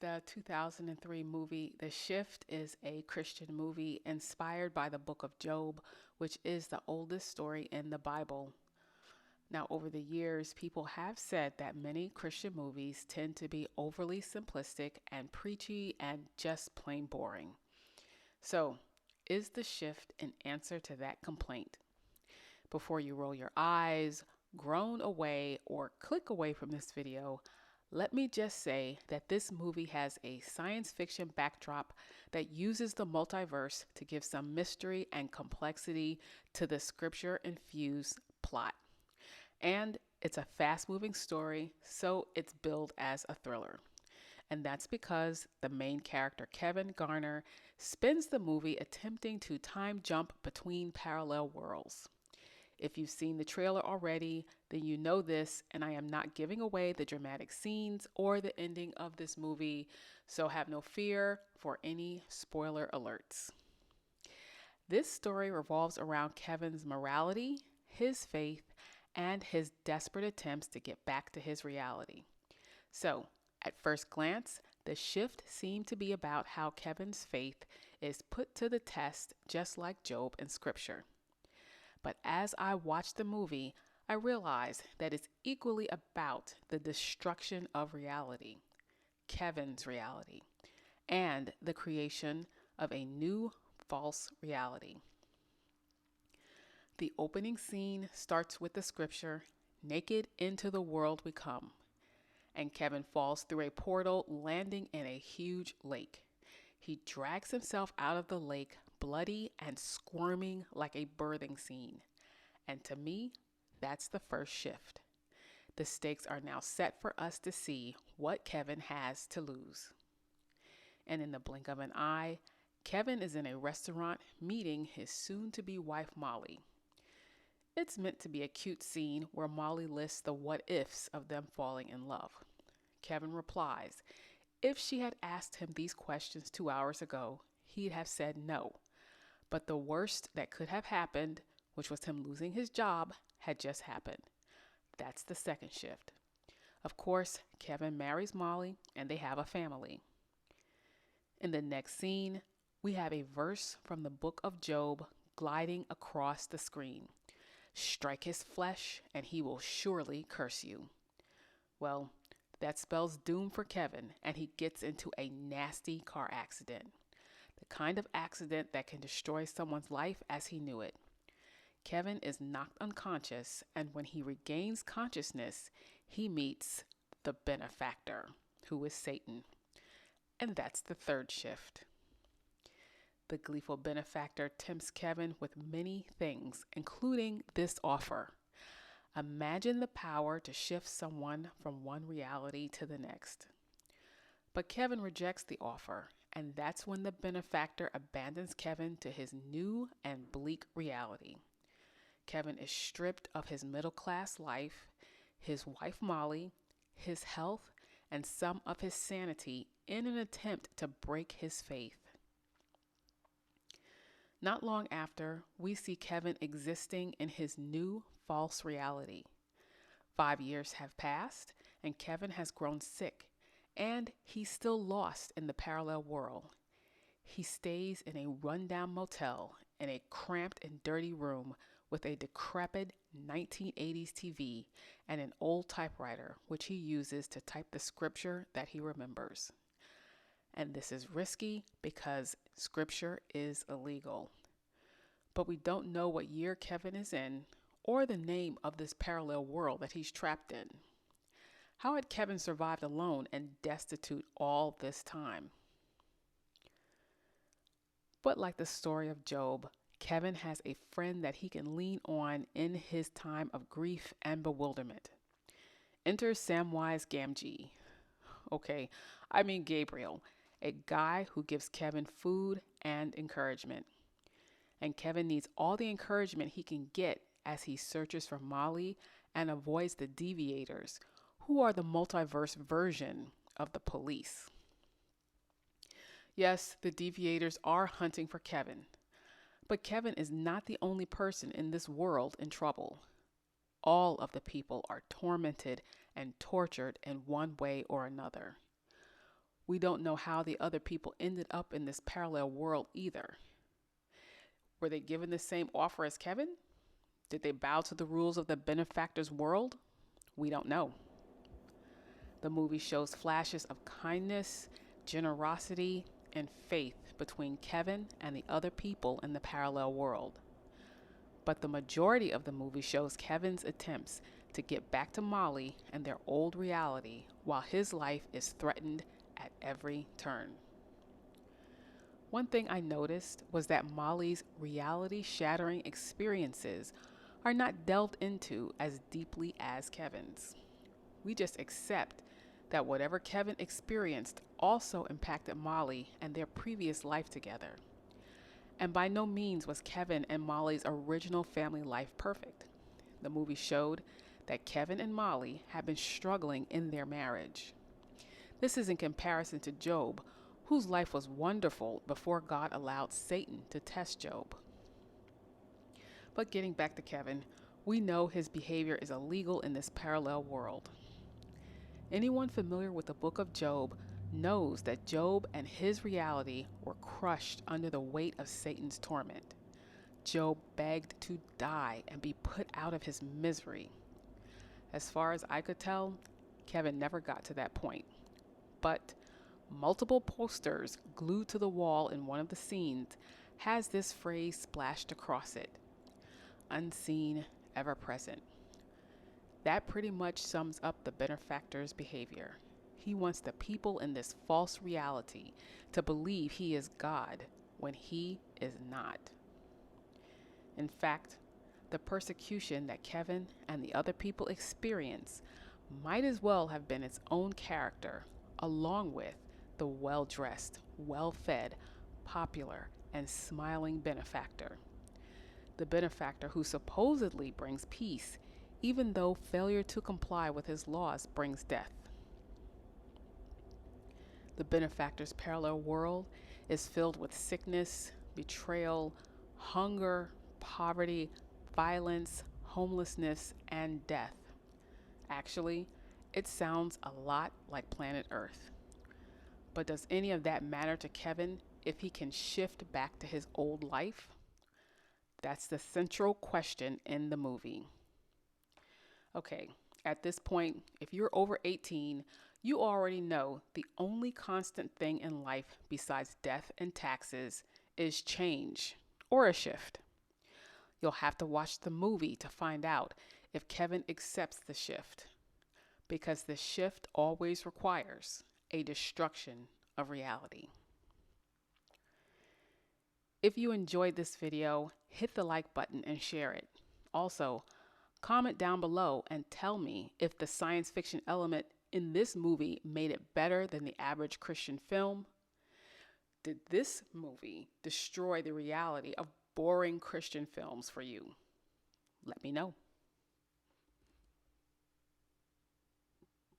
The 2003 movie The Shift is a Christian movie inspired by the book of Job, which is the oldest story in the Bible. Now, over the years, people have said that many Christian movies tend to be overly simplistic and preachy and just plain boring. So, is The Shift an answer to that complaint? Before you roll your eyes, groan away, or click away from this video, let me just say that this movie has a science fiction backdrop that uses the multiverse to give some mystery and complexity to the scripture infused plot. And it's a fast moving story, so it's billed as a thriller. And that's because the main character, Kevin Garner, spends the movie attempting to time jump between parallel worlds. If you've seen the trailer already, then you know this, and I am not giving away the dramatic scenes or the ending of this movie, so have no fear for any spoiler alerts. This story revolves around Kevin's morality, his faith, and his desperate attempts to get back to his reality. So, at first glance, the shift seemed to be about how Kevin's faith is put to the test, just like Job in Scripture. But as I watched the movie, I realized that it's equally about the destruction of reality, Kevin's reality, and the creation of a new false reality. The opening scene starts with the scripture, "Naked into the world we come," and Kevin falls through a portal, landing in a huge lake. He drags himself out of the lake, bloody and squirming like a birthing scene. And to me, that's the first shift. The stakes are now set for us to see what Kevin has to lose. And in the blink of an eye, Kevin is in a restaurant meeting his soon to be wife, Molly. It's meant to be a cute scene where Molly lists the what ifs of them falling in love. Kevin replies, if she had asked him these questions 2 hours ago, he'd have said no. But the worst that could have happened, which was him losing his job, had just happened. That's the second shift. Of course, Kevin marries Molly and they have a family. In the next scene, we have a verse from the book of Job gliding across the screen. Strike his flesh and he will surely curse you. Well, that spells doom for Kevin, and he gets into a nasty car accident. The kind of accident that can destroy someone's life as he knew it. Kevin is knocked unconscious, and when he regains consciousness, he meets the benefactor, who is Satan. And that's the third shift. The gleeful benefactor tempts Kevin with many things, including this offer. Imagine the power to shift someone from one reality to the next. But Kevin rejects the offer, and that's when the benefactor abandons Kevin to his new and bleak reality. Kevin is stripped of his middle-class life, his wife Molly, his health, and some of his sanity in an attempt to break his faith. Not long after, we see Kevin existing in his new false reality. 5 years have passed, and Kevin has grown sick, and he's still lost in the parallel world. He stays in a rundown motel in a cramped and dirty room with a decrepit 1980s TV and an old typewriter, which he uses to type the scripture that he remembers. And this is risky because scripture is illegal. But we don't know what year Kevin is in or the name of this parallel world that he's trapped in. How had Kevin survived alone and destitute all this time? But like the story of Job, Kevin has a friend that he can lean on in his time of grief and bewilderment. Enter Samwise Gamgee. Okay, I mean Gabriel, a guy who gives Kevin food and encouragement. And Kevin needs all the encouragement he can get as he searches for Molly and avoids the deviators, who are the multiverse version of the police. Yes, the deviators are hunting for Kevin, but Kevin is not the only person in this world in trouble. All of the people are tormented and tortured in one way or another. We don't know how the other people ended up in this parallel world either. Were they given the same offer as Kevin? Did they bow to the rules of the benefactor's world? We don't know. The movie shows flashes of kindness, generosity, and faith between Kevin and the other people in the parallel world. But the majority of the movie shows Kevin's attempts to get back to Molly and their old reality while his life is threatened at every turn. One thing I noticed was that Molly's reality-shattering experiences are not delved into as deeply as Kevin's. We just accept that whatever Kevin experienced also impacted Molly and their previous life together. And by no means was Kevin and Molly's original family life perfect. The movie showed that Kevin and Molly had been struggling in their marriage. This is in comparison to Job, whose life was wonderful before God allowed Satan to test Job. But getting back to Kevin, we know his behavior is illegal in this parallel world. Anyone familiar with the book of Job knows that Job and his reality were crushed under the weight of Satan's torment. Job begged to die and be put out of his misery. As far as I could tell, Kevin never got to that point. But multiple posters glued to the wall in one of the scenes has this phrase splashed across it: unseen, ever present. That pretty much sums up the benefactor's behavior. He wants the people in this false reality to believe he is God when he is not. In fact, the persecution that Kevin and the other people experience might as well have been its own character, along with the well-dressed, well-fed, popular, and smiling benefactor. The benefactor who supposedly brings peace, even though failure to comply with his laws brings death. The benefactor's parallel world is filled with sickness, betrayal, hunger, poverty, violence, homelessness, and death. Actually, it sounds a lot like planet Earth. But does any of that matter to Kevin if he can shift back to his old life? That's the central question in the movie. Okay, at this point, if you're over 18, you already know the only constant thing in life besides death and taxes is change or a shift. You'll have to watch the movie to find out if Kevin accepts the shift, because the shift always requires a destruction of reality. If you enjoyed this video, hit the like button and share it. Also, comment down below and tell me if the science fiction element in this movie made it better than the average Christian film. Did this movie destroy the reality of boring Christian films for you? Let me know.